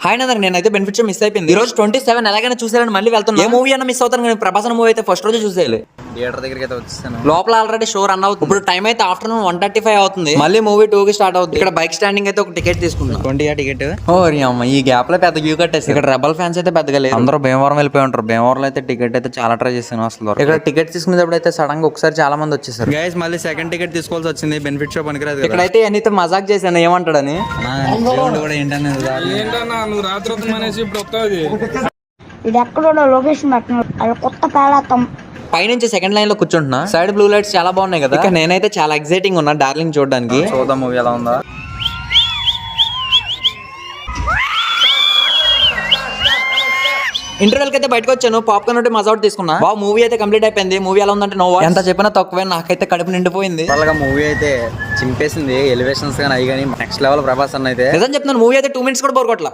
Hi Nadar, నేనైతే benefit show miss అయిపోయింది. ఈ రోజు 27 ఎలాగైనా చూసేయాలని మళ్ళీ వెళ్తాను. ఏ మూవీ అన్న మిస్ అవుతాను కానీ ప్రభాస్ మూవీ అయితే ఫస్ట్ రోజు చూసేయాలి. థియేటర్ దగ్గరికి అయితే వచ్చేసాను. లోపల ఆల్రెడీ షో రన్ అవుతుంది. ఇప్పుడు టైం అయితే ఆఫ్టర్నూన్ 1:35 అవుతుంది. మళ్ళీ మూవీ 2 కి స్టార్ట్ అవుతుంది. ఇక్కడ బైక్ స్టాండింగ్ అయితే ఒక టికెట్ తీసుకున్నాను. 20 టికెట్. ఓ అమ్మ, ఈ గ్యాప్ లో పెద్ద క్యూ కట్టేసి. ఇక్కడ రెబల్ ఫ్యాన్స్ అయితే పెద్దగా లేదు. అందరూ భీమవరం వెళ్ళిపోయి ఉంటారు. భీమవరంలో అయితే టికెట్ అయితే చాలా ట్రై చేశాను అసలు. ఇక్కడ టికెట్ తీసుకునేటప్పుడు అయితే సడన్ గా ఒకసారి చాలా మంది వచ్చేసారు. గైస్ మళ్ళీ సెకండ్ టికెట్ తీసుకోవాల్సి వచ్చింది. బెనిఫిట్ షో పనికిరాదు. ఇక్కడైతే ఎన్నైతే మజాక్ చేశాను ఏమంటాడని. కూడా ఏంటనేది నువ్వు రాత్రి వస్తామనేసి ఇప్పుడు వస్తావు. ఇది ఎక్కడో లొకేషన్ పెట్టిన అది కొత్త పేలాతం. పైనుంచి సెకండ్ లైన్ లో కూర్చుంటున్నా. సైడ్ బ్లూ లైట్స్ చాలా బాగున్నాయి కదా. ఇక నేనైతే చాలా ఎక్సైటింగ్ ఉన్నా డార్లింగ్ చూడడానికి. చూద్దాం మూవీ ఎలా ఉందా. ఇంటర్వెల్ కి అయితే బయటకు వచ్చాను. పాప్కార్న్ ఒకటి మజా ఒకటి తీసుకున్నా. బాబు మూవీ అయితే కంప్లీట్ అయిపోయింది. మూవీ ఎలా ఉందంటే ఎంత చెప్పినా తక్కువే. నాకైతే కడుపు నిండిపోయింది. వాళ్ళగా మూవీ అయితే చింపేసింది. ఎలివేషన్స్ కానీ అవి కానీ నెక్స్ట్ లెవెల్ ప్రభాస్ అన్న అయితే. నిజం చెప్తున్నాను, మూవీ అయితే 2 minutes కూడా బోర్ కొట్ల.